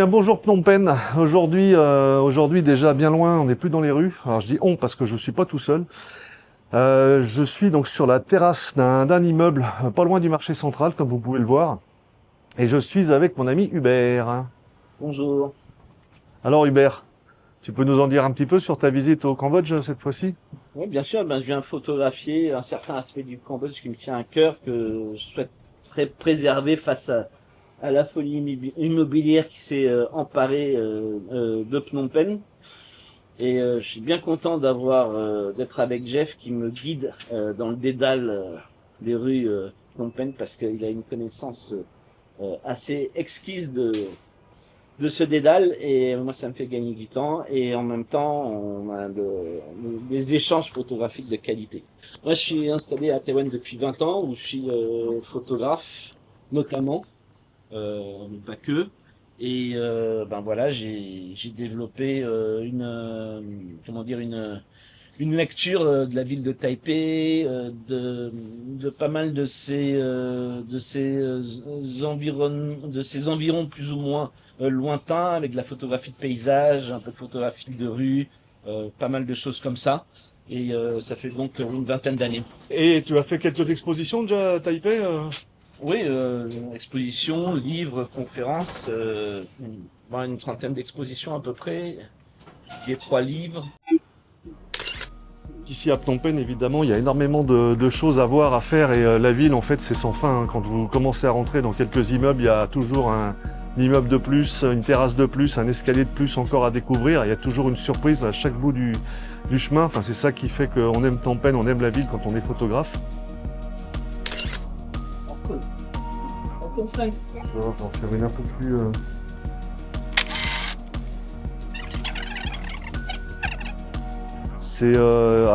bien, bonjour Phnom Penh. Aujourd'hui déjà bien loin, on n'est plus dans les rues. Alors je dis on parce que je suis pas tout seul. Je suis donc sur la terrasse d'un immeuble, pas loin du marché central, comme vous pouvez le voir. Et je suis avec mon ami Hubert. Bonjour. Alors Hubert, tu peux nous en dire un petit peu sur ta visite au Cambodge cette fois-ci? Oui, bien sûr, je viens photographier un certain aspect du Cambodge qui me tient à cœur, que je souhaiterais préserver face à la folie immobilière qui s'est emparée de Phnom Penh. Et je suis bien content d'être avec Jeff qui me guide dans le dédale des rues Phnom Penh parce qu'il a une connaissance assez exquise de ce dédale, et moi ça me fait gagner du temps, et en même temps on a des échanges photographiques de qualité. Moi je suis installé à Taïwan depuis 20 ans où je suis photographe notamment, mais pas que, et voilà, j'ai développé une lecture de la ville de Taipei, de pas mal de ces environs plus ou moins lointains, avec de la photographie de paysage, un peu de photographie de rue, pas mal de choses comme ça. Et ça fait donc une vingtaine d'années. Et tu as fait quelques expositions déjà à Taipei Oui, expositions, livres, conférences, une trentaine d'expositions à peu près, j'ai 3 livres. Ici à Phnom Penh, évidemment, il y a énormément de choses à voir, à faire, et la ville, en fait, c'est sans fin, hein. Quand vous commencez à rentrer dans quelques immeubles, il y a toujours un immeuble de plus, une terrasse de plus, un escalier de plus encore à découvrir. Il y a toujours une surprise à chaque bout du chemin. Enfin, c'est ça qui fait qu'on aime Phnom Penh, on aime la ville quand on est photographe. Je vais en faire une un peu plus... C'est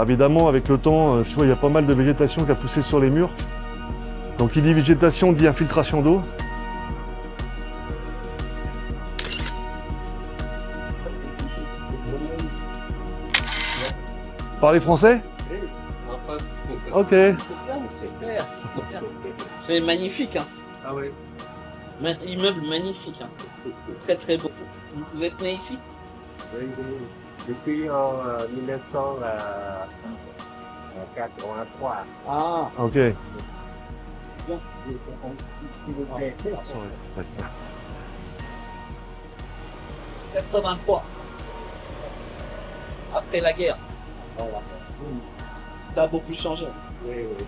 évidemment avec le temps, tu vois, il y a pas mal de végétation qui a poussé sur les murs. Donc qui dit végétation dit infiltration d'eau. Parlez français? Ok. Super. C'est magnifique, hein. Ah oui. Immeuble magnifique, hein. Très très beau. Vous êtes né ici? Oui, oui. Depuis en 1983. Ah, Ok. bien. Si vous plaît. 83. Après la guerre. Voilà. Ça a beaucoup changé. Oui, oui.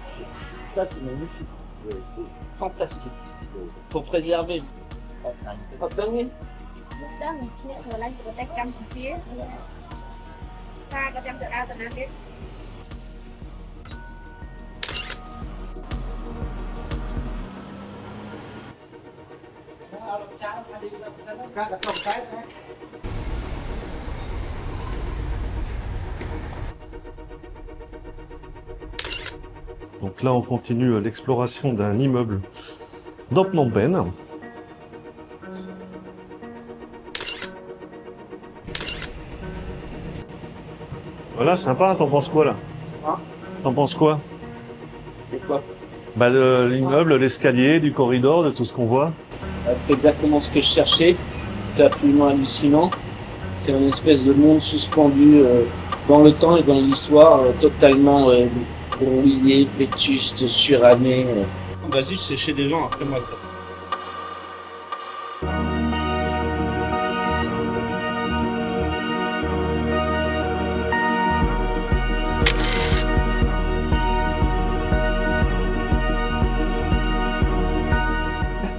Ça, c'est magnifique. Oui, oui. Fantastique. Faut préserver. Votre dernier? ដឹងគ្នាស្រឡាញ់ប្រទេសកម្ពុជាសារក៏ចាំទៅដើរទៅណាទៀត Donc là, on continue l'exploration d'un immeuble dans Phnom Penh. Voilà, sympa, t'en penses quoi là? Hein? T'en penses quoi? C'est quoi? Bah de l'immeuble, l'escalier, du corridor, de tout ce qu'on voit. C'est exactement ce que je cherchais. C'est absolument hallucinant. C'est une espèce de monde suspendu dans le temps et dans l'histoire, totalement brouillé, vétuste, suranné. Vas-y, c'est chez des gens après moi ça.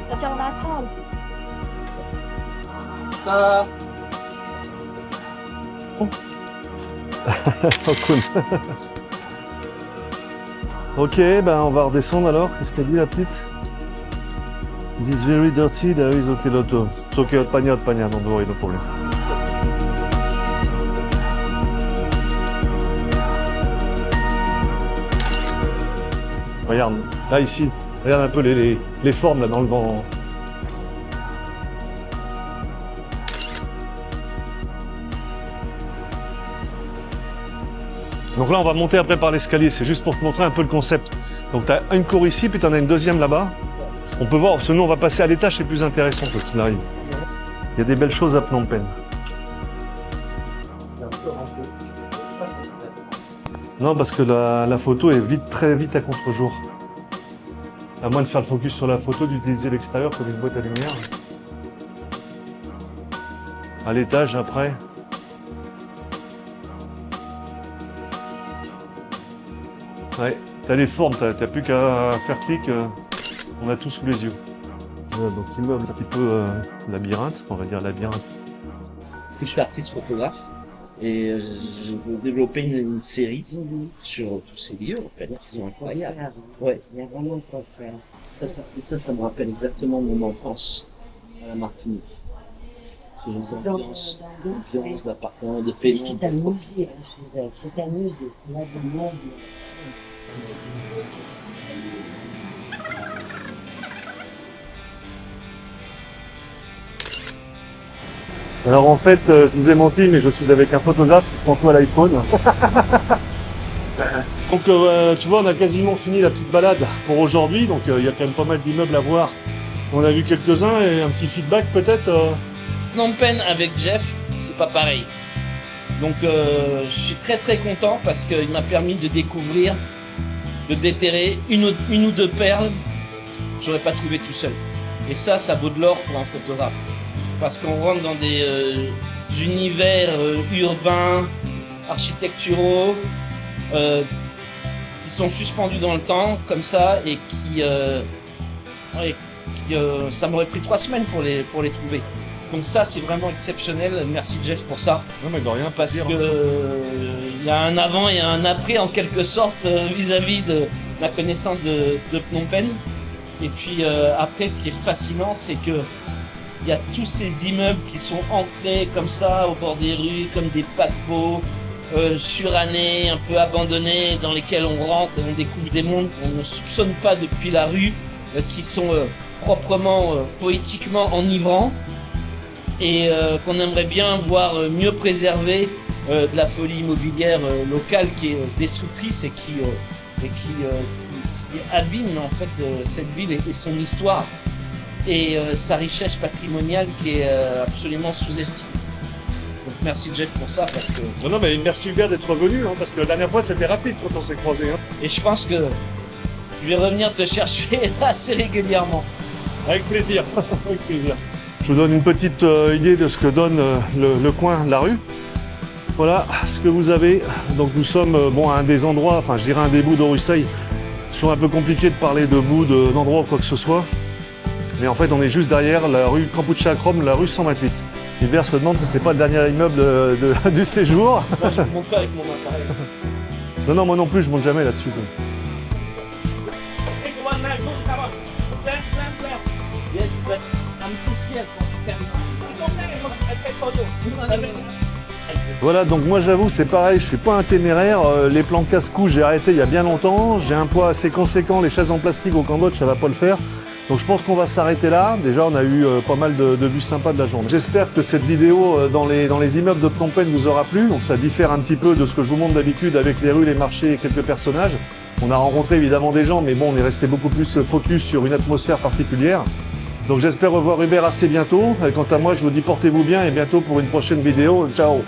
ក៏ចង់ដើរថត Oh, cool. Ok, ben on va redescendre alors. Qu'est-ce qu'elle dit la petite? This is very dirty, there is okay l'auto. C'est ok, hot pania, non, no problème. Regarde, là ici, regarde un peu les formes là dans le vent. Donc là, on va monter après par l'escalier. C'est juste pour te montrer un peu le concept. Donc tu as une cour ici, puis tu en as une deuxième là-bas. On peut voir, sinon on va passer à l'étage, c'est plus intéressant quoi qu'il arrive. Il y a des belles choses à Phnom Penh. Non, parce que la photo est très vite à contre-jour. À moins de faire le focus sur la photo, d'utiliser l'extérieur comme une boîte à lumière. À l'étage après. Ouais, t'as les formes, t'as plus qu'à faire clic, on a tout sous les yeux. Donc immeuble un petit peu labyrinthe, on va dire labyrinthe. Je suis artiste photographe et je veux développer une série sur tous ces lieux en fait, qui sont incroyables. Ouais. Il y a vraiment quoi faire. Ça me rappelle exactement mon enfance à la Martinique. Ces ambiances d'appartements, de paix. C'est amusé chez elle, c'est amusé. Il y a du monde. Alors en fait, je vous ai menti, mais je suis avec un photographe qui prend tout à l'iPhone. Donc tu vois, on a quasiment fini la petite balade pour aujourd'hui, donc il y a quand même pas mal d'immeubles à voir. On a vu quelques-uns et un petit feedback peut-être. Phnom Penh avec Jeff, c'est pas pareil. Donc je suis très très content parce qu'il m'a permis de découvrir, de déterrer une ou deux perles que j'aurais pas trouvé tout seul. Et ça vaut de l'or pour un photographe. Parce qu'on rentre dans des univers urbains, architecturaux, qui sont suspendus dans le temps, comme ça, et ça m'aurait pris 3 semaines pour les trouver. Donc ça, c'est vraiment exceptionnel. Merci Jeff pour ça. Non mais de rien, Parce que il y a un avant et un après, en quelque sorte, vis-à-vis de la connaissance de Phnom Penh. Et puis après, ce qui est fascinant, c'est que il y a tous ces immeubles qui sont ancrés comme ça au bord des rues, comme des paquebots surannés, un peu abandonnés, dans lesquels on rentre et on découvre des mondes qu'on ne soupçonne pas depuis la rue, qui sont proprement, poétiquement enivrants et qu'on aimerait bien voir mieux préservés de la folie immobilière locale qui est destructrice et qui abîme en fait cette ville et son histoire. Et sa richesse patrimoniale qui est absolument sous-estimée. Donc merci Jeff pour ça parce que... Non mais merci Hubert d'être revenu, hein, parce que la dernière fois c'était rapide quand on s'est croisés. Hein. Et je pense que je vais revenir te chercher assez régulièrement. Avec plaisir, avec plaisir. Je vous donne une petite idée de ce que donne le coin de la rue. Voilà ce que vous avez. Donc nous sommes à un des endroits, enfin je dirais un des bouts d'Orusei. C'est toujours un peu compliqué de parler de bout d'endroit ou quoi que ce soit. Mais en fait, on est juste derrière la rue Kampuchea-Krom, la rue 128. Hubert se demande si c'est pas le dernier immeuble du séjour. Moi, je ne monte pas avec mon appareil. Non, moi non plus, je monte jamais là-dessus. Yes, but I'm too scared for Voilà, donc moi j'avoue, c'est pareil, je suis pas un téméraire. Les plans casse-cou, j'ai arrêté il y a bien longtemps. J'ai un poids assez conséquent, les chaises en plastique au Cambodge, ça va pas le faire. Donc je pense qu'on va s'arrêter là. Déjà, on a eu pas mal de vues sympas de la journée. J'espère que cette vidéo dans les immeubles de Phnom Penh vous aura plu. Donc ça diffère un petit peu de ce que je vous montre d'habitude avec les rues, les marchés et quelques personnages. On a rencontré évidemment des gens, mais bon, on est resté beaucoup plus focus sur une atmosphère particulière. Donc j'espère revoir Hubert assez bientôt. Et quant à moi, je vous dis portez-vous bien et bientôt pour une prochaine vidéo. Ciao!